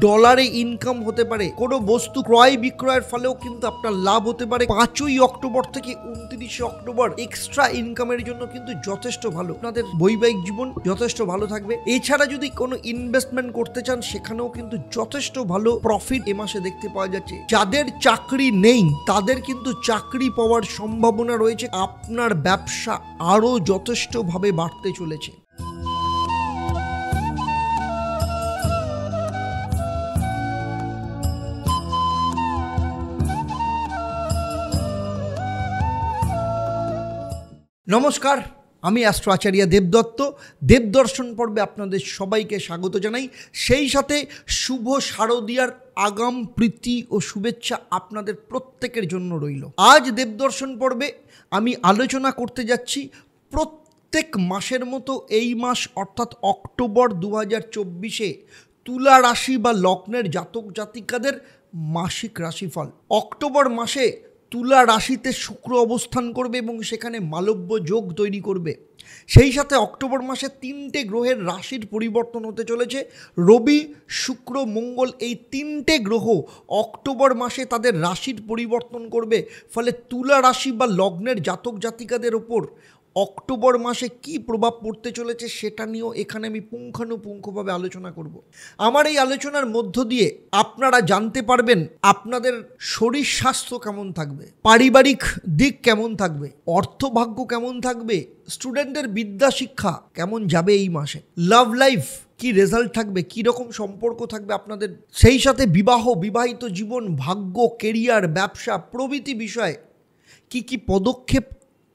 ডলারে ইনকাম হতে পারে, কোনো বস্তু ক্রয় বিক্রয়ের ফলেও কিন্তু আপনার লাভ হতে পারে। 5ই অক্টোবর থেকে 29শে অক্টোবর এক্সট্রা ইনকামের জন্য কিন্তু যথেষ্ট ভালো, আপনাদের বৈবাহিক জীবন যথেষ্ট ভালো থাকবে। এছাড়া যদি কোনো ইনভেস্টমেন্ট করতে চান সেখানেও কিন্তু যথেষ্ট ভালো প্রফিট এ মাসে দেখতে পাওয়া যাচ্ছে। যাদের চাকরি নেই তাদের কিন্তু চাকরি পাওয়ার সম্ভাবনা রয়েছে, আপনার ব্যবসা আরো যথেষ্টভাবে বাড়তে চলেছে। নমস্কার, আমি অ্যাস্ট্রো আচার্য দেবদত্ত। দেবদর্শন পর্বে আপনাদের সবাইকে স্বাগত জানাই। সেই সাথে শুভ শারদীয়ার আগাম প্রীতি ও শুভেচ্ছা আপনাদের প্রত্যেকের জন্য রইল। আজ দেবদর্শন পর্বে আমি আলোচনা করতে যাচ্ছি প্রত্যেক মাসের মতো এই মাস অর্থাৎ অক্টোবর 2024-এ তুলা রাশি বা লগ্নের জাতক জাতিকাদের মাসিক রাশিফল। অক্টোবর মাসে তুলা রাশিতে শুক্র অবস্থান করবে এবং সেখানে মালব্য যোগ তৈরি করবে। সেই সাথে অক্টোবর মাসে 3টে গ্রহের রাশির পরিবর্তন হতে চলেছে। রবি, শুক্র, মঙ্গল এই 3টে গ্রহ অক্টোবর মাসে তাদের রাশির পরিবর্তন করবে। ফলে তুলা রাশি বা লগ্নের জাতক জাতিকাদের ওপর অক্টোবর মাসে কি প্রভাব পড়তে চলেছে সেটা নিয়েও এখানে আমি পুঙ্খানুপুঙ্খভাবে আলোচনা করব। আমার এই আলোচনার মধ্য দিয়ে আপনারা জানতে পারবেন আপনাদের শরীর স্বাস্থ্য কেমন থাকবে, পারিবারিক দিক কেমন থাকবে, অর্থভাগ্য কেমন থাকবে, স্টুডেন্টের বিদ্যা শিক্ষা কেমন যাবে এই মাসে, লাভ লাইফ কি রেজাল্ট থাকবে, কি রকম সম্পর্ক থাকবে আপনাদের, সেই সাথে বিবাহিত জীবন, ভাগ্য, কেরিয়ার, ব্যবসা প্রভৃতি বিষয়ে কি কি পদক্ষেপ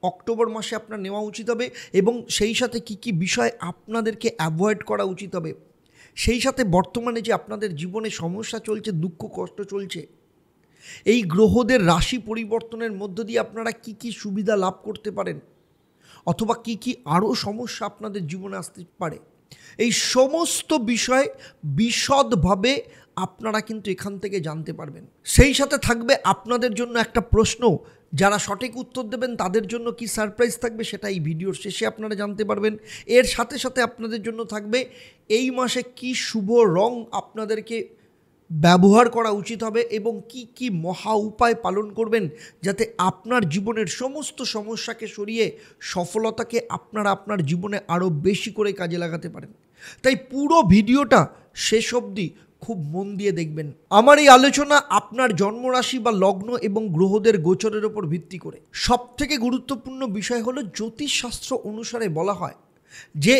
অক্টোবর মাসে আপনার নেওয়া উচিত হবে এবং সেই সাথে কি কি বিষয় আপনাদেরকে অ্যাভয়েড করা উচিত হবে। সেই সাথে বর্তমানে যে আপনাদের জীবনে সমস্যা চলছে, দুঃখ কষ্ট চলছে, এই গ্রহদের রাশি পরিবর্তনের মধ্য দিয়ে আপনারা কি কি সুবিধা লাভ করতে পারেন অথবা কি কি আরও সমস্যা আপনাদের জীবনে আসতে পারে, এই সমস্ত বিষয় বিশদভাবে আপনারা কিন্তু এখান থেকে জানতে পারবেন। সেই সাথে থাকবে আপনাদের জন্য একটা প্রশ্ন, যারা সঠিক উত্তর দেবেন তাদের জন্য কি সারপ্রাইজ থাকবে সেটা এই ভিডিওর শেষে আপনারা জানতে পারবেন। এর সাথে সাথে আপনাদের জন্য থাকবে এই মাসে কি শুভ রং আপনাদেরকে ব্যবহার করা উচিত হবে এবং কি কি মহা উপায় পালন করবেন যাতে আপনার জীবনের সমস্ত সমস্যাকে সরিয়ে সফলতাকে আপনারা আপনার জীবনে আরও বেশি করে কাজে লাগাতে পারেন। তাই পুরো ভিডিওটা শেষ অবধি খুব মন দিয়ে দেখবেন। আমার এই আলোচনা আপনার জন্মরাশি বা লগ্ন এবং গ্রহদের গোচরের ওপর ভিত্তি করে। সবথেকে গুরুত্বপূর্ণ বিষয় হলো জ্যোতিষশাস্ত্র অনুসারে বলা হয় যে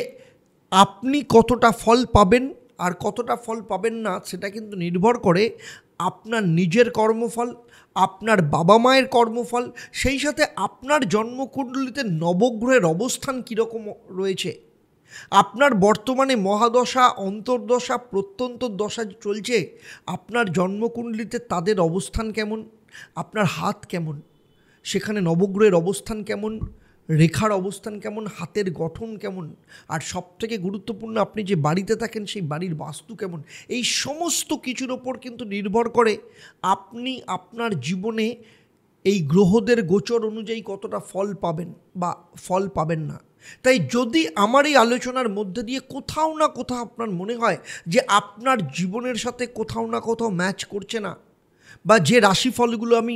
আপনি কতটা ফল পাবেন আর কতটা ফল পাবেন না সেটা কিন্তু নির্ভর করে আপনার নিজের কর্মফল, আপনার বাবা মায়ের কর্মফল, সেই সাথে আপনার জন্মকুণ্ডলিতে নবগ্রহের অবস্থান কীরকম রয়েছে, আপনার বর্তমানে মহাদশা, অন্তর্দশা, প্রত্যন্তর দশা চলছে, আপনার জন্মকুণ্ডলিতে তাদের অবস্থান কেমন, আপনার হাত কেমন, সেখানে নবগ্রহের অবস্থান কেমন, রেখার অবস্থান কেমন, হাতের গঠন কেমন, আর সবথেকে গুরুত্বপূর্ণ আপনি যে বাড়িতে থাকেন সেই বাড়ির বাস্তু কেমন, এই সমস্ত কিছুর ওপর কিন্তু নির্ভর করে আপনি আপনার জীবনে এই গ্রহদের গোচর অনুযায়ী কতটা ফল পাবেন বা ফল পাবেন না। তাই যদি আমার এই আলোচনার মধ্যে দিয়ে কোথাও না কোথাও আপনার মনে হয় যে আপনার জীবনের সাথে কোথাও না কোথাও ম্যাচ করছে না, বা যে রাশিফলগুলো আমি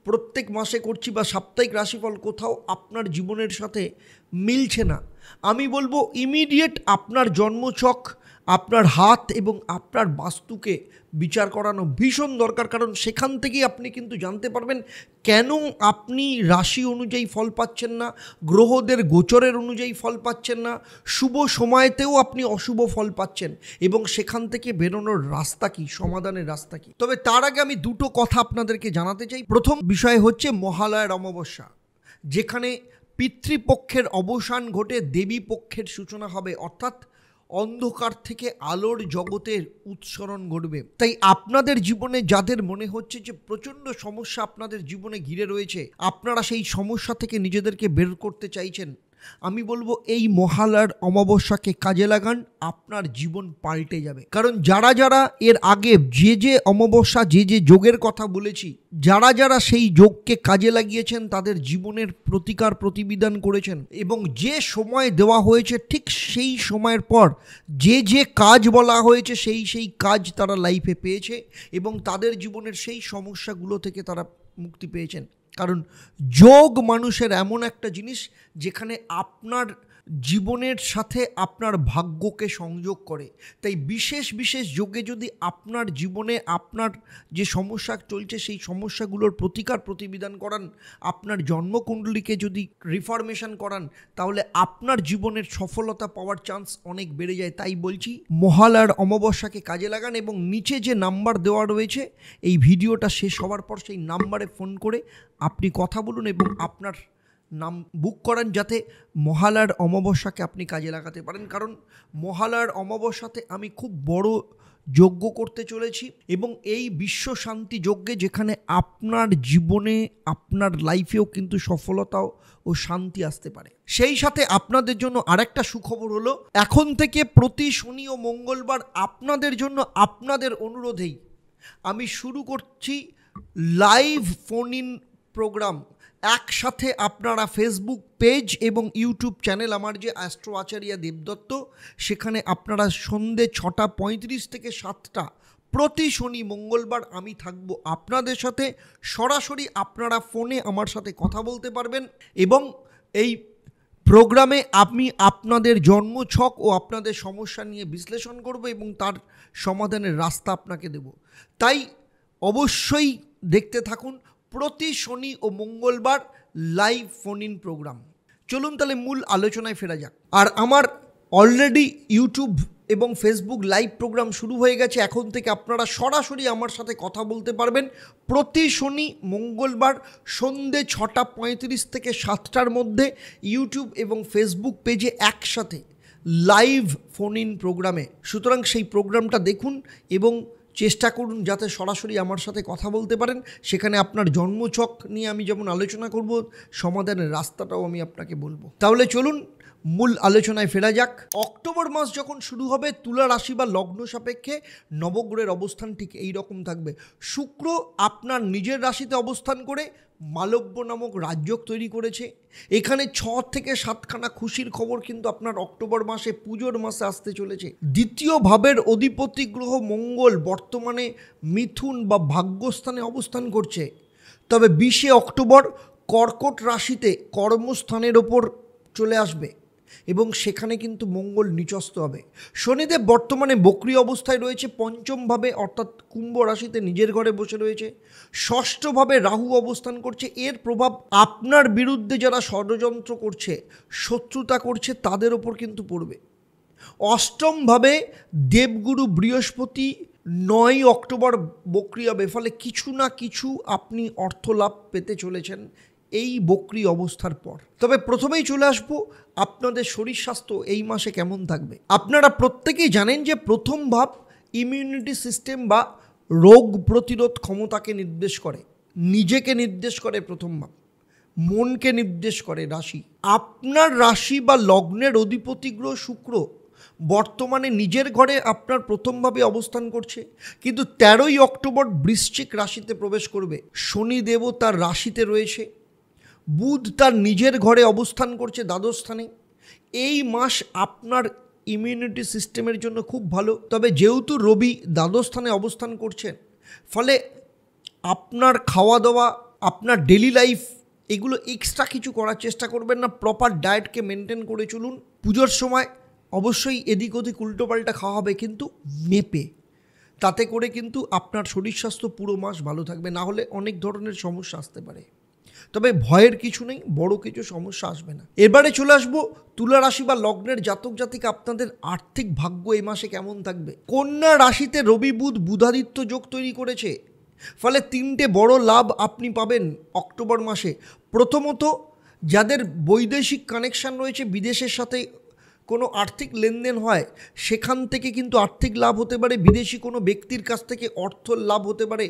প্রত্যেক মাসে করছি বা সাপ্তাহিক রাশিফল কোথাও আপনার জীবনের সাথে মিলছে না, আমি বলবো ইমিডিয়েট আপনার জন্মছক, আপনার হাত এবং আপনার বাস্তুকে বিচার করানো ভীষণ দরকার। কারণ সেখান থেকেই আপনি কিন্তু জানতে পারবেন কেন আপনি রাশি অনুযায়ী ফল পাচ্ছেন না, গ্রহদের গোচরের অনুযায়ী ফল পাচ্ছেন না, শুভ সময়তেও আপনি অশুভ ফল পাচ্ছেন এবং সেখান থেকে বেরোনোর রাস্তা কি, সমাধানের রাস্তা কি। তবে তার আগে আমি দুটো কথা আপনাদেরকে জানাতে চাই। প্রথম বিষয় হচ্ছে মহালয়ার অমাবস্যা, যেখানে পিতৃপক্ষের অবসান ঘটে দেবী পক্ষের সূচনা হবে, অর্থাৎ অন্ধকার থেকে আলোর জগতের উৎসরণ ঘটবে। তাই আপনাদের জীবনে যাদের মনে হচ্ছে যে প্রচণ্ড সমস্যা আপনাদের জীবনে ঘিরে রয়েছে, আপনারা সেই সমস্যা থেকে নিজেদেরকে বের করতে চাইছেন, আমি বলবো এই মহালয়ার অমাবস্যাকে কাজে লাগান, আপনার জীবন পাল্টে যাবে। কারণ যারা যারা এর আগে যে অমাবস্যা যে যোগের কথা বলেছি, যারা যারা সেই যোগকে কাজে লাগিয়েছেন তাদের জীবনের প্রতিকার প্রতিবিধান করেছেন, এবং যে সময় দেওয়া হয়েছে ঠিক সেই সময়ের পর যে কাজ বলা হয়েছে সেই কাজ তারা লাইফে পেয়েছে, এবং তাদের জীবনের সেই সমস্যাগুলো থেকে তারা মুক্তি পেয়েছেন। কারণ যোগ মানুষের এমন একটা জিনিস যেখানে আপনার জীবনের সাথে আপনার ভাগ্যকে সংযোগ করে। তাই বিশেষ বিশেষ যোগে যদি আপনার জীবনে আপনার যে সমস্যা চলছে সেই সমস্যাগুলোর প্রতিকার প্রতিবিধান করান, আপনার জন্মকুণ্ডলীকে যদি রিফরমেশন করান, তাহলে আপনার জীবনের সফলতা পাওয়ার চান্স অনেক বেড়ে যায়। তাই বলছি মহালয়ার অমাবস্যাকে কাজে লাগান, এবং নিচে যে নাম্বার দেওয়া রয়েছে এই ভিডিওটা শেষ হওয়ার পর সেই নাম্বারে ফোন করে আপনি কথা বলুন এবং আপনার নাম বুক করান, যাতে মহালয়ার অমাবস্যাকে আপনি কাজে লাগাতে পারেন। কারণ মহালয়ার অমাবস্যাতে আমি খুব বড় যজ্ঞ করতে চলেছি, এবং এই বিশ্ব শান্তি যজ্ঞে যেখানে আপনার জীবনে আপনার লাইফেও কিন্তু সফলতা ও শান্তি আসতে পারে। সেই সাথে আপনাদের জন্য আরেকটা সুখবর হলো, এখন থেকে প্রতি শনি ও মঙ্গলবার আপনাদের জন্য আপনাদের অনুরোধেই আমি শুরু করছি লাইভ ফোন ইন প্রোগ্রাম। একসাথে আপনারা ফেসবুক পেজ এবং ইউটিউব চ্যানেল আমার যে অ্যাস্ট্রো আচার্য দেবদত্ত, সেখানে আপনারা সন্ধ্যে 6:35 থেকে 7টা প্রতি শনি মঙ্গলবার আমি থাকব আপনাদের সাথে। সরাসরি আপনারা ফোনে আমার সাথে কথা বলতে পারবেন, এবং এই প্রোগ্রামে আমি আপনাদের জন্মছক ও আপনাদের সমস্যা নিয়ে বিশ্লেষণ করব এবং তার সমাধানের রাস্তা আপনাকে দেব। তাই অবশ্যই দেখতে থাকুন প্রতি শনি ও মঙ্গলবার লাইভ ফোন ইন প্রোগ্রাম। চলুন তাহলে মূল আলোচনায় ফেরা যাক। আর আমার অলরেডি ইউটিউব এবং ফেসবুক লাইভ প্রোগ্রাম শুরু হয়ে গেছে। এখন থেকে আপনারা সরাসরি আমার সাথে কথা বলতে পারবেন প্রতি শনি মঙ্গলবার সন্ধ্যে 6:35 থেকে 7টার মধ্যে ইউটিউব এবং ফেসবুক পেজে একসাথে লাইভ ফোন ইন প্রোগ্রামে। সুতরাং সেই প্রোগ্রামটা দেখুন এবং চেষ্টা করুন যাতে সরাসরি আমার সাথে কথা বলতে পারেন। সেখানে আপনার জন্মছক নিয়ে আমি যেমন আলোচনা করব, সমাধানের রাস্তাটাও আমি আপনাকে বলবো। তাহলে চলুন মূল আলোচনায় ফেরা যাক। অক্টোবর মাস যখন শুরু হবে, তুলা রাশি বা লগ্ন সাপেক্ষে নবগ্রহের অবস্থান ঠিক এই রকম থাকবে। শুক্র আপনার নিজের রাশিতে অবস্থান করে মালব্য নামক রাজযোগ তৈরি করেছে। এখানে 6 থেকে 7খানা খুশির খবর কিন্তু আপনার অক্টোবর মাসে পুজোর মাসে আসতে চলেছে। দ্বিতীয় ভাবের অধিপতি গ্রহ মঙ্গল বর্তমানে মিথুন বা ভাগ্যস্থানে অবস্থান করছে, তবে 20 অক্টোবর কর্কট রাশিতে কর্মস্থানের ওপর চলে আসবে এবং সেখানে কিন্তু মঙ্গল নিচস্থ হবে। শনিদেব বর্তমানে বক্রী অবস্থায় রয়েছে 5ম ভাবে, অর্থাৎ কুম্ভ রাশিতে নিজের ঘরে বসে রয়েছে। 6ষ্ঠ ভাবে রাহু অবস্থান করছে। এর প্রভাব আপনার বিরুদ্ধে যারা ষড়যন্ত্র করছে, শত্রুতা করছে, তাদের ওপর কিন্তু পড়বে। 8ম ভাবে দেবগুরু বৃহস্পতি 9 অক্টোবর বক্রী হবে, ফলে কিছু না কিছু আপনি অর্থ লাভ পেতে চলেছেন এই বক্রী অবস্থার পর। তবে প্রথমেই চলে আসবো আপনাদের শরীর স্বাস্থ্য এই মাসে কেমন থাকবে। আপনারা প্রত্যেকেই জানেন যে প্রথম ভাব ইমিউনিটি সিস্টেম বা রোগ প্রতিরোধ ক্ষমতাকে নির্দেশ করে, নিজেকে নির্দেশ করে। প্রথম ভাব মনকে নির্দেশ করে। রাশি, আপনার রাশি বা লগ্নের অধিপতি গ্রহ শুক্র বর্তমানে নিজের ঘরে আপনার প্রথমভাবে অবস্থান করছে, কিন্তু 13ই অক্টোবর বৃশ্চিক রাশিতে প্রবেশ করবে। শনিদেব তার রাশিতে রয়েছে, বুধ তার নিজের ঘরে অবস্থান করছে দ্বাদশ স্থানে। এই মাস আপনার ইমিউনিটি সিস্টেমের জন্য খুব ভালো। তবে যেহেতু রবি দ্বাদশ স্থানে অবস্থান করছেন, ফলে আপনার খাওয়া দাওয়া, আপনার ডেলি লাইফ, এগুলো এক্সট্রা কিছু করার চেষ্টা করবেন না। প্রপার ডায়েটকে মেনটেন করে চলুন। পুজোর সময় অবশ্যই এদিক ওদিক উল্টোপাল্টা খাওয়া হবে, কিন্তু মেপে। তাতে করে কিন্তু আপনার শরীর স্বাস্থ্য পুরো মাস ভালো থাকবে। না হলে অনেক ধরনের সমস্যা আসতে পারে। তবে ভয়ের কিছু নেই, বড় কিছু সমস্যা আসবে না। এবারে চলে আসবো তুলা রাশি বা লগ্নের জাতক জাতিকা আপনাদের আর্থিক ভাগ্য এই মাসে কেমন থাকবে। কন্যা রাশিতে রবি বুধ বুধাদিত্য যোগ তৈরি করেছে, ফলে 3টে বড় লাভ আপনি পাবেন অক্টোবর মাসে। প্রথমত, যাদের বৈদেশিক কানেকশান রয়েছে, বিদেশের সাথে কোনো আর্থিক লেনদেন হয় সেখান থেকে কিন্তু আর্থিক লাভ হতে পারে, বিদেশি কোনো ব্যক্তির কাছ থেকে অর্থ লাভ হতে পারে,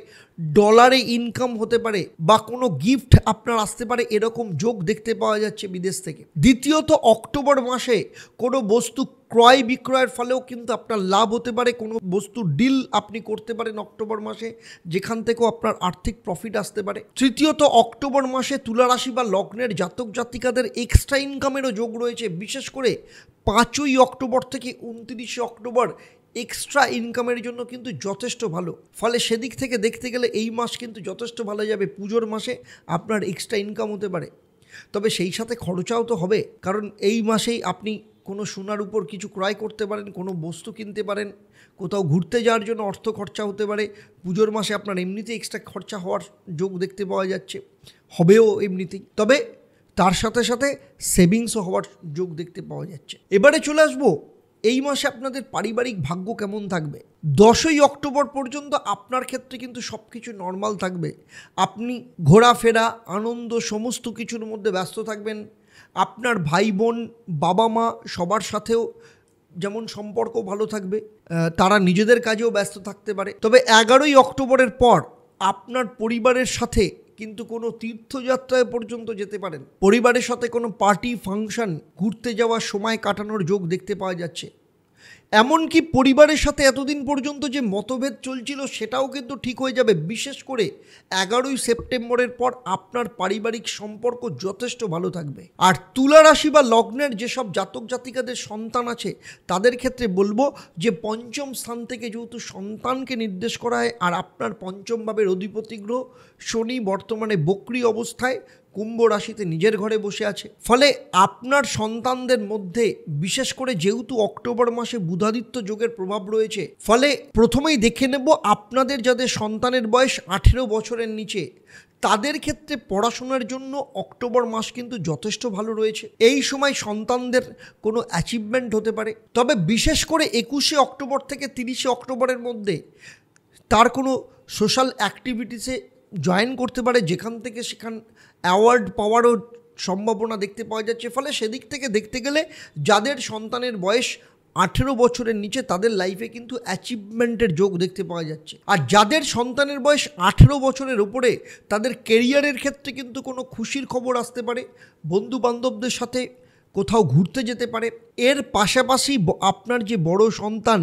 ডলারে ইনকাম হতে পারে, বা কোনো গিফট আপনার আসতে পারে, এরকম যোগ দেখতে পাওয়া যাচ্ছে বিদেশ থেকে। দ্বিতীয়ত, অক্টোবর মাসে কোনো বস্তু ক্রয় বিক্রয়ের ফলেও কিন্তু আপনার লাভ হতে পারে, কোনো বস্তুর ডিল আপনি করতে পারেন অক্টোবর মাসে, যেখান থেকেও আপনার আর্থিক প্রফিট আসতে পারে। তৃতীয়ত, অক্টোবর মাসে তুলা রাশি বা লগ্নের জাতক জাতিকাদের এক্সট্রা ইনকামেরও যোগ রয়েছে। বিশেষ করে 5ই অক্টোবর থেকে 29শে অক্টোবর এক্সট্রা ইনকামের জন্য কিন্তু যথেষ্ট ভালো। ফলে সেদিক থেকে দেখতে গেলে এই মাস কিন্তু যথেষ্ট ভালো যাবে। পুজোর মাসে আপনার এক্সট্রা ইনকাম হতে পারে, তবে সেই সাথে খরচাও তো হবে, কারণ এই মাসেই আপনি কোনো সোনার উপর কিছু ক্রয় করতে পারেন, কোনো বস্তু কিনতে পারেন, কোথাও ঘুরতে যাওয়ার জন্য অর্থ খরচা হতে পারে। পুজোর মাসে আপনার এমনিতে এক্সট্রা খরচা হওয়ার যোগ দেখতে পাওয়া যাচ্ছে, হবেও এমনিতেই, তবে তার সাথে সাথে সেভিংসও হওয়ার যোগ দেখতে পাওয়া যাচ্ছে। এবারে চলে আসবো এই মাসে আপনাদের পারিবারিক ভাগ্য কেমন থাকবে। 10ই অক্টোবর পর্যন্ত আপনার ক্ষেত্রে কিন্তু সব কিছু নর্মাল থাকবে। আপনি ঘোরাফেরা, আনন্দ সমস্ত কিছুর মধ্যে ব্যস্ত থাকবেন। আপনার ভাই বোন, বাবা মা সবার সাথেও যেমন সম্পর্ক ভালো থাকবে, তারা নিজেদের কাজেও ব্যস্ত থাকতে পারে। তবে 11ই অক্টোবরের পর আপনার পরিবারের সাথে কিন্তু কোনো তীর্থযাত্রায় পর্যন্ত যেতে পারেন। পরিবারের সাথে কোনো পার্টি ফাংশন, ঘুরতে যাওয়ার সময় কাটানোর যোগ দেখতে পাওয়া যাচ্ছে। এমনকি পরিবারের সাথে এতদিন পর্যন্ত যে মতভেদ চলছিল সেটাও কিন্তু ঠিক হয়ে যাবে। বিশেষ করে 11ই সেপ্টেম্বরের পর আপনার পারিবারিক সম্পর্ক যথেষ্ট ভালো থাকবে। আর তুলা রাশি বা লগ্নের যেসব জাতক জাতিকাদের সন্তান আছে তাদের ক্ষেত্রে বলবো যে পঞ্চম স্থান থেকে যেহেতু সন্তানকে নির্দেশ করা হয়, আর আপনার পঞ্চম ভাবের অধিপতি গ্রহ শনি বর্তমানে বক্রী অবস্থায় কুম্ভ রাশিতে নিজের ঘরে বসে আছে, ফলে আপনার সন্তানদের মধ্যে বিশেষ করে যেহেতু অক্টোবর মাসে বুধাদিত্য যোগের প্রভাব রয়েছে, ফলে প্রথমেই দেখে নেব আপনাদের যাদের সন্তানের বয়স 18 বছরের নিচে তাদের ক্ষেত্রে পড়াশোনার জন্য অক্টোবর মাস কিন্তু যথেষ্ট ভালো রয়েছে। এই সময় সন্তানদের কোনো অ্যাচিভমেন্ট হতে পারে, তবে বিশেষ করে 21শে অক্টোবর থেকে 30শে অক্টোবরের মধ্যে তার কোনো সোশ্যাল অ্যাক্টিভিটিসে জয়েন করতে পারে, যেখান থেকে সেখান অ্যাওয়ার্ড পাওয়ারও সম্ভাবনা দেখতে পাওয়া যাচ্ছে। ফলে সেদিক থেকে দেখতে গেলে যাদের সন্তানের বয়স 18 বছরের নিচে তাদের লাইফে কিন্তু অ্যাচিভমেন্টের যোগ দেখতে পাওয়া যাচ্ছে। আর যাদের সন্তানের বয়স 18 বছরের উপরে তাদের কেরিয়ারের ক্ষেত্রে কিন্তু কোনো খুশির খবর আসতে পারে, বন্ধু বান্ধবদের সাথে কোথাও ঘুরতে যেতে পারে। এর পাশাপাশি আপনার যে বড় সন্তান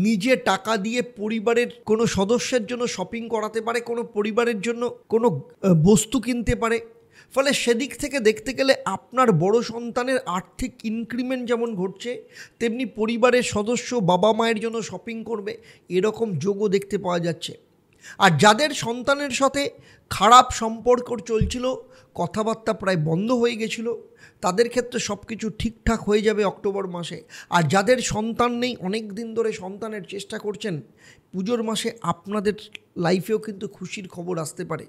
নিজে টাকা দিয়ে পরিবারের কোনো সদস্যের জন্য শপিং করাতে পারে, কোনো পরিবারের জন্য কোনো বস্তু কিনতে পারে। ফলে সেদিক থেকে দেখতে গেলে আপনার বড় সন্তানের আর্থিক ইনক্রিমেন্ট যেমন ঘটছে, তেমনি পরিবারের সদস্য বাবা মায়ের জন্য শপিং করবে, এরকম যোগও দেখতে পাওয়া যাচ্ছে। আর যাদের সন্তানের সাথে খারাপ সম্পর্ক চলছিল, কথাবার্তা প্রায় বন্ধ হয়ে গেছিল, তাদের ক্ষেত্রে সব কিছু ঠিকঠাক হয়ে যাবে অক্টোবর মাসে। আর যাদের সন্তান নেই, অনেক দিন ধরে সন্তানের চেষ্টা করছেন, পুজোর মাসে আপনাদের লাইফেও কিন্তু খুশির খবর আসতে পারে।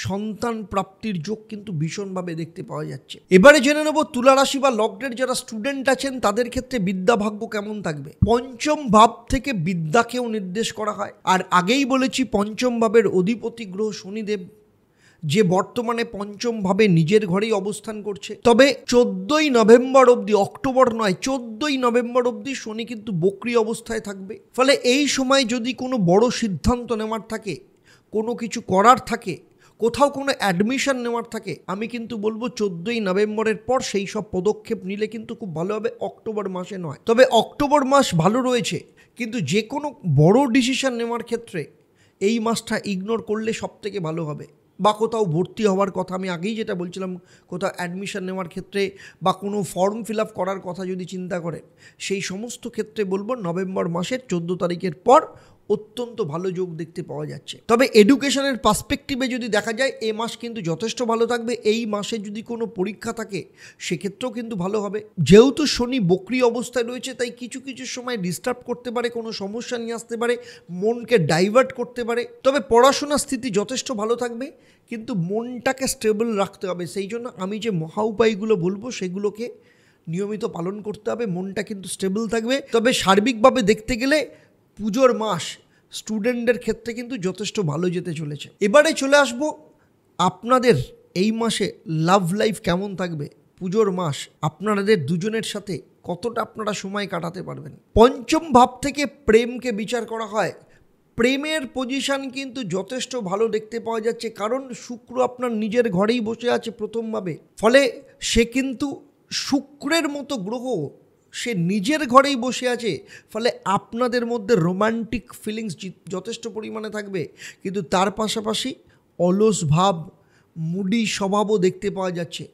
সন্তান প্রাপ্তির যোগ কিন্তু ভীষণভাবে দেখতে পাওয়া যাচ্ছে। এবারে জেনে নেব তুলা রাশি বা লগ্নের যারা স্টুডেন্ট আছেন তাদের ক্ষেত্রে বিদ্যা ভাগ্য কেমন থাকবে। পঞ্চম ভাব থেকে বিদ্যাকেও নির্দেশ করা হয়, আর আগেই বলেছি পঞ্চম ভাবের অধিপতি গ্রহ শনিদেব যে বর্তমানে পঞ্চম ভাবে নিজের ঘরেই অবস্থান করছে। তবে 14ই নভেম্বর অবধি, অক্টোবর নয় 14ই নভেম্বর অবধি শনি কিন্তু বক্রী অবস্থায় থাকবে। ফলে এই সময় যদি কোনো বড় সিদ্ধান্ত নেওয়ার থাকে, কোনো কিছু করার থাকে, কোথাও কোনো অ্যাডমিশন নেওয়ার থাকে, আমি কিন্তু বলবো 14ই নভেম্বরের পর সেই সব পদক্ষেপ নিলে কিন্তু খুব ভালো হবে, অক্টোবর মাসে নয়। তবে অক্টোবর মাস ভালো রয়েছে, কিন্তু যে কোনো বড় ডিসিশন নেওয়ার ক্ষেত্রে এই মাসটা ইগনোর করলে সব থেকে ভালো হবে। বা কোথাও ভর্তি হওয়ার কথা, আমি আগেই যেটা বলছিলাম, কোথাও অ্যাডমিশন নেওয়ার ক্ষেত্রে বা কোনো ফর্ম ফিল আপ করার কথা যদি চিন্তা করেন, সেই সমস্ত ক্ষেত্রে বলবো নভেম্বর মাসের 14 তারিখের পর অত্যন্ত ভালো যোগ দেখতে পাওয়া যাচ্ছে। তবে এডুকেশনের পার্সপেক্টিভে যদি দেখা যায়, এই মাস কিন্তু যথেষ্ট ভালো থাকবে। এই মাসে যদি কোনো পরীক্ষা থাকে সেক্ষেত্রেও কিন্তু ভালো হবে। যেহেতু শনি বক্রী অবস্থায় রয়েছে, তাই কিছু কিছু সময় ডিস্টার্ব করতে পারে, কোনো সমস্যা নিয়ে আসতে পারে, মনকে ডাইভার্ট করতে পারে। তবে পড়াশোনার স্থিতি যথেষ্ট ভালো থাকবে, কিন্তু মনটাকে স্টেবল রাখতে হবে। সেই জন্য আমি যে মহা উপায়গুলো বলবো সেগুলোকে নিয়মিত পালন করতে হবে, মনটা কিন্তু স্টেবল থাকবে। তবে সার্বিকভাবে দেখতে গেলে পুজোর মাস স্টুডেন্টদের ক্ষেত্রে কিন্তু যথেষ্ট ভালো যেতে চলেছে। এবারে চলে আসবো আপনাদের এই মাসে লাভ লাইফ কেমন থাকবে। পুজোর মাস আপনাদের দুজনের সাথে কতটা আপনারা সময় কাটাতে পারবেন। পঞ্চম ভাব থেকে প্রেমকে বিচার করা হয়। প্রেমের পজিশন কিন্তু যথেষ্ট ভালো দেখতে পাওয়া যাচ্ছে, কারণ শুক্র আপনার নিজের ঘরেই বসে আছে প্রথমভাবে। ফলে সে কিন্তু শুক্রের মতো গ্রহ, সে নিজের ঘরেই বসে আছে। ফলে আপনাদের মধ্যে রোমান্টিক ফিলিংস যথেষ্ট পরিমাণে থাকবে, কিন্তু তার পাশাপাশি অলস ভাব, মুডি স্বভাবও দেখতে পাওয়া যাচ্ছে।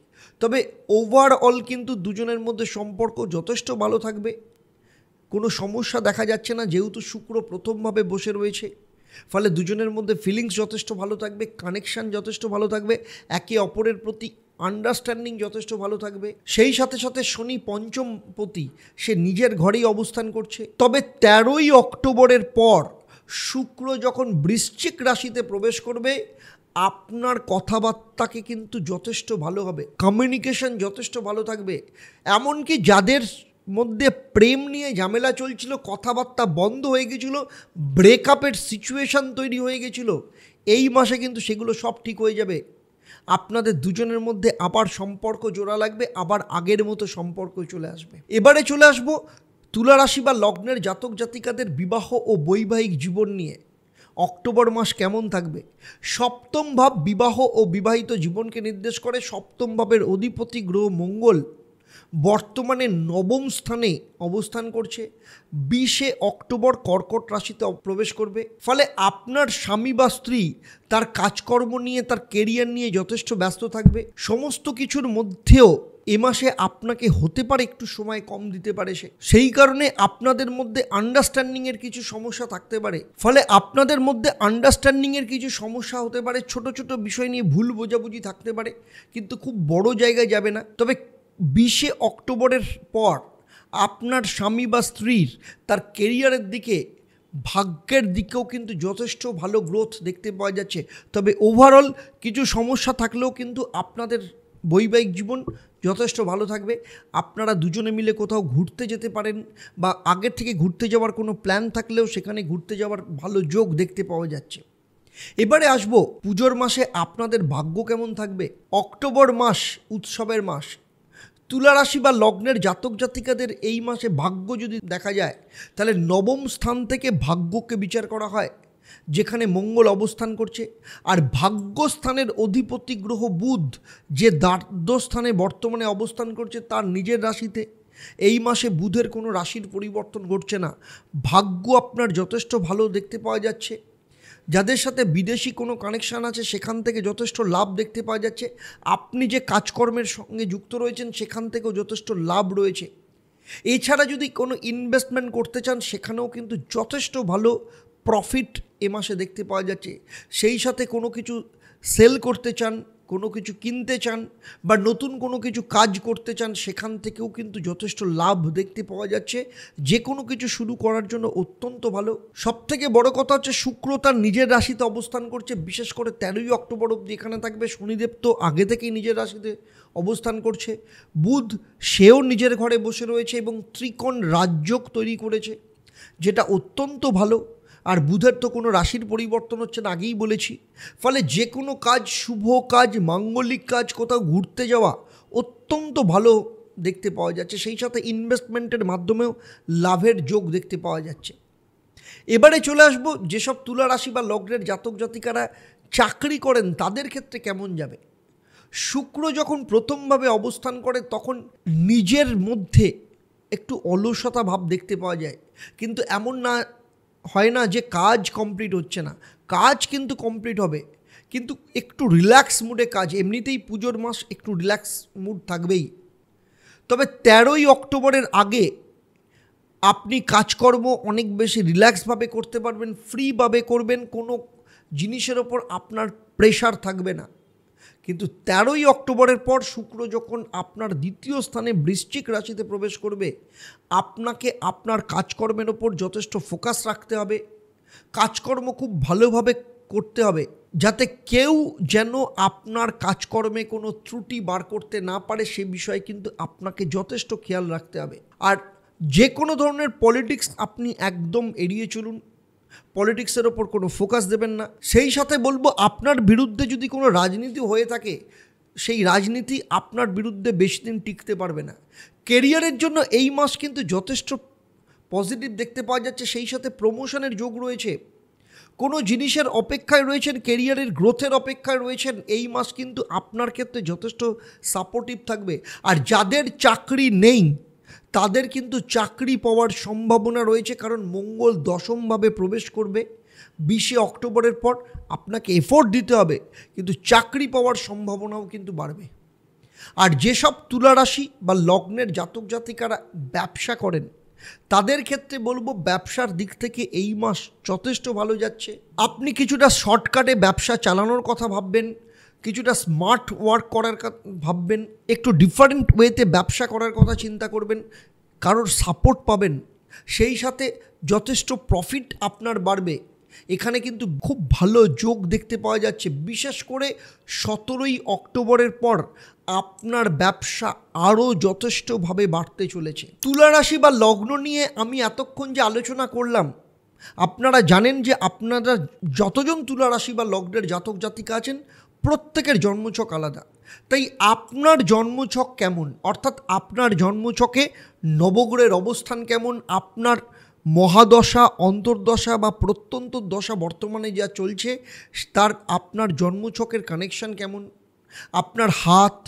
তবে ওভারঅল কিন্তু দুজনের মধ্যে সম্পর্ক যথেষ্ট ভালো থাকবে, কোনো সমস্যা দেখা যাচ্ছে না, যেহেতু শুক্র প্রথমভাবে বসে রয়েছে। ফলে দুজনের মধ্যে ফিলিংস যথেষ্ট ভালো থাকবে, কানেকশান যথেষ্ট ভালো থাকবে, একে অপরের প্রতি আন্ডারস্ট্যান্ডিং যথেষ্ট ভালো থাকবে। সেই সাথে সাথে শনি পঞ্চমপতি, সে নিজের ঘরেই অবস্থান করছে। তবে 13ই অক্টোবরের পর শুক্র যখন বৃশ্চিক রাশিতে প্রবেশ করবে, আপনার কথাবার্তাকে কিন্তু যথেষ্ট ভালো হবে, কমিউনিকেশন যথেষ্ট ভালো থাকবে। এমনকি যাদের মধ্যে প্রেম নিয়ে ঝামেলা চলছিল, কথাবার্তা বন্ধ হয়ে গেছিল, ব্রেকআপের সিচুয়েশান তৈরি হয়ে গেছিল, এই মাসে কিন্তু সেগুলো সব ঠিক হয়ে যাবে। আপনাদের দুজনের মধ্যে আবার সম্পর্ক জোড়া লাগবে, আবার আগের মতো সম্পর্ক চলে আসবে। এবারে চলে আসবো তুলা রাশি বা লগ্নের জাতক জাতিকাদের বিবাহ ও বৈবাহিক জীবন নিয়ে। অক্টোবর মাস কেমন থাকবে? সপ্তম ভাব বিবাহ ও বিবাহিত জীবনকে নির্দেশ করে। সপ্তম ভাবের অধিপতি গ্রহ মঙ্গল বর্তমানে নবম স্থানে অবস্থান করছে। 20শে অক্টোবর কর্কট রাশিতে প্রবেশ করবে। ফলে আপনার স্বামী বা স্ত্রী তার কাজকর্ম নিয়ে, তার কেরিয়ার নিয়ে যথেষ্ট ব্যস্ত থাকবে। সমস্ত কিছুর মধ্যেও এ মাসে আপনাকে হতে পারে একটু সময় কম দিতে পারে সেই কারণে আপনাদের মধ্যে আন্ডারস্ট্যান্ডিংয়ের কিছু সমস্যা থাকতে পারে। ফলে আপনাদের মধ্যে আন্ডারস্ট্যান্ডিংয়ের কিছু সমস্যা হতে পারে, ছোট ছোট বিষয় নিয়ে ভুল বোঝাবুঝি থাকতে পারে, কিন্তু খুব বড় জায়গায় যাবে না। তবে 20শে অক্টোবরের পর আপনার স্বামী বা স্ত্রীর তার কেরিয়ারের দিকে, ভাগ্যের দিকেও কিন্তু যথেষ্ট ভালো গ্রোথ দেখতে পাওয়া যাচ্ছে। তবে ওভারঅল কিছু সমস্যা থাকলেও কিন্তু আপনাদের বৈবাহিক জীবন যথেষ্ট ভালো থাকবে। আপনারা দুজনে মিলে কোথাও ঘুরতে যেতে পারেন, বা আগের থেকে ঘুরতে যাওয়ার কোনো প্ল্যান থাকলেও সেখানে ঘুরতে যাওয়ার ভালো যোগ দেখতে পাওয়া যাচ্ছে। এবারে আসবো পুজোর মাসে আপনাদের ভাগ্য কেমন থাকবে। অক্টোবর মাস উৎসবের মাস। তুলা রাশি বা লগ্নের জাতক জাতিকাদের এই মাসে ভাগ্য যদি দেখা যায়, তাহলে নবম স্থান থেকে ভাগ্যকে বিচার করা হয়, যেখানে মঙ্গল অবস্থান করছে। আর ভাগ্যস্থানের অধিপতি গ্রহ বুধ, যে দ্বাদশ স্থানে বর্তমানে অবস্থান করছে তার নিজের রাশিতে। এই মাসে বুধের কোনো রাশির পরিবর্তন ঘটছে না। ভাগ্য আপনার যথেষ্ট ভালো দেখতে পাওয়া যাচ্ছে। যাদের সাথে বিদেশি কোনো কানেকশান আছে সেখান থেকে যথেষ্ট লাভ দেখতে পাওয়া যাচ্ছে। আপনি যে কাজকর্মের সঙ্গে যুক্ত রয়েছেন সেখান থেকেও যথেষ্ট লাভ রয়েছে। এছাড়া যদি কোনো ইনভেস্টমেন্ট করতে চান সেখানেও কিন্তু যথেষ্ট ভালো প্রফিট এ মাসে দেখতে পাওয়া যাচ্ছে। সেই সাথে কোনো কিছু সেল করতে চান, কোনো কিছু কিনতে চান, বা নতুন কোনো কিছু কাজ করতে চান, সেখান থেকেও কিন্তু যথেষ্ট লাভ দেখতে পাওয়া যাচ্ছে। যে কোনো কিছু শুরু করার জন্য অত্যন্ত ভালো। সবথেকে বড় কথা হচ্ছে শুক্র তার নিজের রাশিতে অবস্থান করছে, বিশেষ করে 13ই অক্টোবর অবধি এখানে থাকবে। শনিদেব তো আগে থেকেই নিজের রাশিতে অবস্থান করছে। বুধ সেও নিজের ঘরে বসে রয়েছে এবং ত্রিকোণ রাজযোগ তৈরি করেছে, যেটা অত্যন্ত ভালো। আর বুধের তো কোনো রাশির পরিবর্তন হচ্ছে না, আগেই বলেছি। ফলে যে কোনো কাজ, শুভ কাজ, মাঙ্গলিক কাজ, কোথাও ঘুরতে যাওয়া অত্যন্ত ভালো দেখতে পাওয়া যাচ্ছে। সেই সাথে ইনভেস্টমেন্টের মাধ্যমেও লাভের যোগ দেখতে পাওয়া যাচ্ছে। এবারে চলে আসবো যেসব তুলা রাশি বা লগ্নের জাতক জাতিকারা চাকরি করেন তাদের ক্ষেত্রে কেমন যাবে। শুক্র যখন প্রথমভাবে অবস্থান করে তখন নিজের মধ্যে একটু অলসতা ভাব দেখতে পাওয়া যায়, কিন্তু এমন না হয় না যে কাজ কমপ্লিট হচ্ছে না, কাজ কিন্তু কমপ্লিট হবে, কিন্তু একটু রিল্যাক্স মুডে কাজ। এমনিতেই পুজোর মাস, একটু রিল্যাক্স মুড থাকবেই। তবে 13ই অক্টোবরের আগে আপনি কাজকর্ম অনেক বেশি রিল্যাক্সভাবে করতে পারবেন, ফ্রিভাবে করবেন, কোনো জিনিসের ওপর আপনার প্রেশার থাকবে না। কিন্তু 13ই অক্টোবরের পর শুক্র যখন আপনার দ্বিতীয় স্থানে বৃশ্চিক রাশিতে প্রবেশ করবে, আপনাকে আপনার কাজকর্মের ওপর যথেষ্ট ফোকাস রাখতে হবে। কাজকর্ম খুব ভালোভাবে করতে হবে, যাতে কেউ যেন আপনার কাজকর্মে কোনো ত্রুটি বার করতে না পারে, সে বিষয়ে কিন্তু আপনাকে যথেষ্ট খেয়াল রাখতে হবে। আর যে কোনো ধরনের পলিটিক্স আপনি একদম এড়িয়ে চলুন, পলিটিক্সের ওপর কোনো ফোকাস দেবেন না। সেই সাথে বলবো, আপনার বিরুদ্ধে যদি কোনো রাজনীতি হয়ে থাকে সেই রাজনীতি আপনার বিরুদ্ধে বেশি দিন টিকতে পারবে না। কেরিয়ারের জন্য এই মাস কিন্তু যথেষ্ট পজিটিভ দেখতে পাওয়া যাচ্ছে, সেই সাথে প্রমোশনের যোগ রয়েছে। কোনো জিনিসের অপেক্ষায় রয়েছেন, কেরিয়ারের গ্রোথের অপেক্ষায় রয়েছেন, এই মাস কিন্তু আপনার ক্ষেত্রে যথেষ্ট সাপোর্টিভ থাকবে। আর যাদের চাকরি নেই তাদের কিন্তু চাকরি পাওয়ার সম্ভাবনা রয়েছে, কারণ মঙ্গল দশমভাবে প্রবেশ করবে 20শে অক্টোবরের পর। আপনাকে এফোর্ট দিতে হবে, কিন্তু চাকরি পাওয়ার সম্ভাবনাও কিন্তু বাড়বে। আর যেসব তুলা রাশি বা লগ্নের জাতক জাতিকারা ব্যবসা করেন তাদের ক্ষেত্রে বলবো ব্যবসার দিক থেকে এই মাস যথেষ্ট ভালো যাচ্ছে। আপনি কিছুটা শর্টকাটে ব্যবসা চালানোর কথা ভাববেন, কিছুটা স্মার্ট ওয়ার্ক করার ভাববেন, একটু ডিফারেন্ট ওয়েতে ব্যবসা করার কথা চিন্তা করবেন, কারোর সাপোর্ট পাবেন, সেই সাথে যথেষ্ট প্রফিট আপনার বাড়বে। এখানে কিন্তু খুব ভালো যোগ দেখতে পাওয়া যাচ্ছে। বিশেষ করে 17ই অক্টোবরের পর আপনার ব্যবসা আরও যথেষ্টভাবে বাড়তে চলেছে। তুলা রাশি বা লগ্ন নিয়ে আমি এতক্ষণ যে আলোচনা করলাম, আপনারা জানেন যে আপনারা যতজন তুলা রাশি বা লগ্নের জাতক জাতিকা আছেন প্রত্যেকের জন্মছক আলাদা। তাই আপনার জন্মছক কেমন, অর্থাৎ আপনার জন্মছকে নবগ্রহের অবস্থান কেমন, আপনার মহাদশা, অন্তর্দশা বা প্রত্যন্তর দশা বর্তমানে যা চলছে তার আপনার জন্মছকের কানেকশান কেমন, আপনার হাত,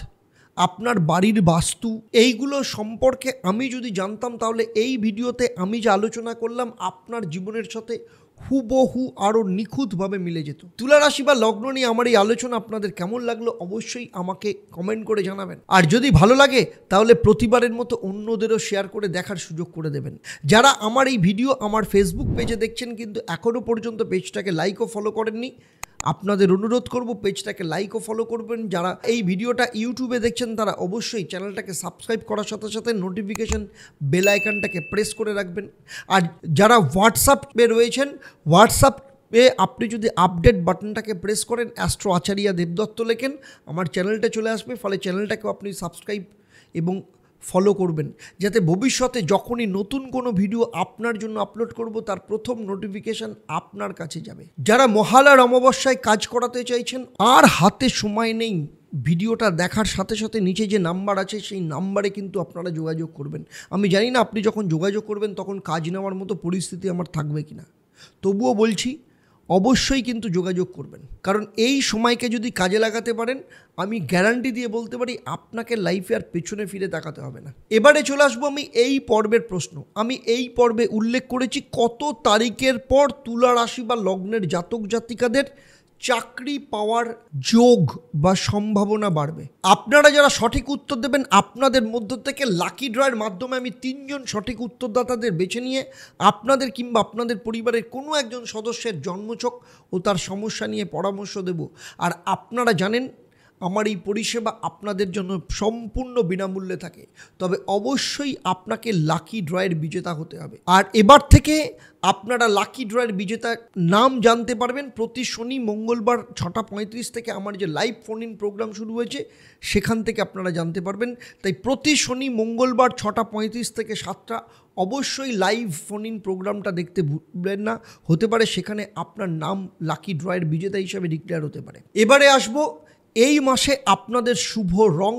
আপনার বাড়ির বাস্তু, এইগুলো সম্পর্কে আমি যদি জানতাম তাহলে এই ভিডিওতে আমি যে আলোচনা করলাম আপনার জীবনের সাথে হুবহু আরও নিখুঁতভাবে মিলে যেত। তুলা রাশি বা লগ্ন নিয়ে আমার এই আলোচনা আপনাদের কেমন লাগলো অবশ্যই আমাকে কমেন্ট করে জানাবেন। আর যদি ভালো লাগে তাহলে প্রতিবারের মতো অন্যদেরও শেয়ার করে দেখার সুযোগ করে দেবেন। যারা আমার এই ভিডিও আমার ফেসবুক পেজে দেখছেন কিন্তু এখনও পর্যন্ত পেজটাকে লাইক ও ফলো করেননি, আপনাদের অনুরোধ করব পেজটাকে লাইক ও ফলো করবেন। যারা এই ভিডিওটা ইউটিউবে দেখছেন তারা অবশ্যই চ্যানেলটাকে সাবস্ক্রাইব করার সাথে সাথে নোটিফিকেশন বেল আইকনটাকে প্রেস করে রাখবেন। আর যারা হোয়াটসঅ্যাপে রয়েছেন, হোয়াটসঅ্যাপে আপনি যদি আপডেট বাটনটাকে প্রেস করেন, অ্যাস্ট্রো আচারিয়া দেবদত্ত লেখেন, আমার চ্যানেলটা চলে আসবে। ফলে চ্যানেলটাকেও আপনি সাবস্ক্রাইব এবং ফলো করবেন, যাতে ভবিষ্যতে যখনই নতুন কোনো ভিডিও আপনার জন্য আপলোড করব তার প্রথম নোটিফিকেশান আপনার কাছে যাবে। যারা মহালয়ার অমাবস্যায় কাজ করাতে চাইছেন আর হাতে সময় নেই, ভিডিওটা দেখার সাথে সাথে নিচে যে নাম্বার আছে সেই নাম্বারে কিন্তু আপনারা যোগাযোগ করবেন। আমি জানি না আপনি যখন যোগাযোগ করবেন তখন কাজ নেওয়ার মতো পরিস্থিতি আমার থাকবে কিনা, তবুও বলছি অবশ্যই কিন্তু যোগাযোগ করবেন, কারণ এই সময়কে যদি কাজে লাগাতে পারেন আমি গ্যারান্টি দিয়ে বলতে পারি আপনাকে লাইফে আর পেছনে ফিরে তাকাতে হবে না। এবারে চলে আসবো আমি এই পর্বের প্রশ্ন। আমি এই পর্বে উল্লেখ করেছি কত তারিখের পর তুলা রাশি বা লগ্নের জাতক জাতিকাদের চাকরি পাওয়ার যোগ বা সম্ভাবনা বাড়বে। আপনারা যারা সঠিক উত্তর দেবেন আপনাদের মধ্য থেকে লাকি ড্রয়ের মাধ্যমে আমি 3জন সঠিক উত্তরদাতাদের বেছে নিয়ে আপনাদের কিংবা আপনাদের পরিবারের কোনো একজন সদস্যের জন্মছক ও তার সমস্যা নিয়ে পরামর্শ দেব। আর আপনারা জানেন আমার এই পরিষেবা আপনাদের জন্য সম্পূর্ণ বিনামূল্যে থাকে, তবে অবশ্যই আপনাকে লাকি ড্রয়ের বিজেতা হতে হবে। আর এবার থেকে আপনারা লাকি ড্রয়ের বিজেতার নাম জানতে পারবেন প্রতি শনি মঙ্গলবার 6:35 থেকে আমার যে লাইভ ফোন ইন প্রোগ্রাম শুরু হয়েছে সেখান থেকে আপনারা জানতে পারবেন। তাই প্রতি শনি মঙ্গলবার 6:35 থেকে 7টা অবশ্যই লাইভ ফোন ইন প্রোগ্রামটা দেখতে ভুলবেন না। হতে পারে সেখানে আপনার নাম লাকি ড্রয়ের বিজেতা হিসাবে ডিক্লেয়ার হতে পারে। এবারে আসবো এই মাসে আপনাদের শুভ রং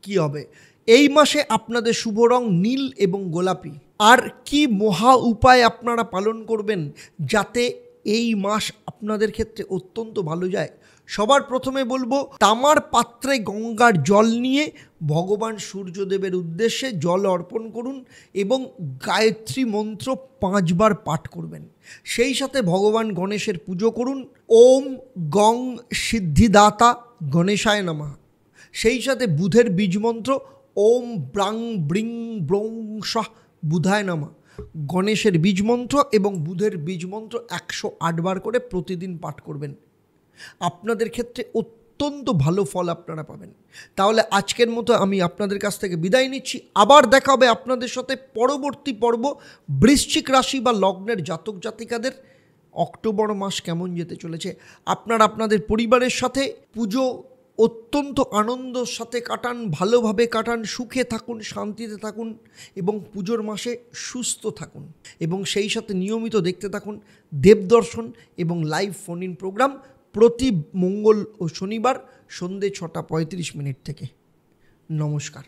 কী হবে। এই মাসে আপনাদের শুভ রং নীল এবং গোলাপি। আর কি মহা উপায় আপনারা পালন করবেন যাতে এই মাস আপনাদের ক্ষেত্রে অত্যন্ত ভালো যায়। সবার প্রথমে বলবো তামার পাত্রে গঙ্গার জল নিয়ে ভগবান সূর্যদেবের উদ্দেশ্যে জল অর্পণ করুন এবং গায়ত্রী মন্ত্র 5 বার পাঠ করবেন। সেই সাথে ভগবান গণেশের পুজো করুন। ওম গং সিদ্ধিদাতা গণেশায় নমঃ। সেই সাথে বুধের বীজমন্ত্র ওম ব্রাং ব্রিং ব্রং স্বাহ বুধায় নমঃ। গণেশের বীজমন্ত্র এবং বুধের বীজমন্ত্র 108 বার করে প্রতিদিন পাঠ করবেন। আপনাদের ক্ষেত্রে অত্যন্ত ভালো ফল আপনারা পাবেন। তাহলে আজকের মতো আমি আপনাদের কাছ থেকে বিদায় নিচ্ছি। আবার দেখা হবে আপনাদের সাথে পরবর্তী পর্ব বৃশ্চিক রাশি বা লগ্নের জাতক জাতিকাদের অক্টোবর মাস কেমন যেতে চলেছে। আপনারা আপনাদের পরিবারের সাথে পুজো অত্যন্ত আনন্দের সাথে কাটান, ভালোভাবে কাটান, সুখে থাকুন, শান্তিতে থাকুন এবং পুজোর মাসে সুস্থ থাকুন এবং সেই সাথে নিয়মিত দেখতে থাকুন দেবদর্শন এবং লাইভ ফোন ইন প্রোগ্রাম প্রতি মঙ্গল ও শনিবার সন্ধে 6:35 থেকে। নমস্কার।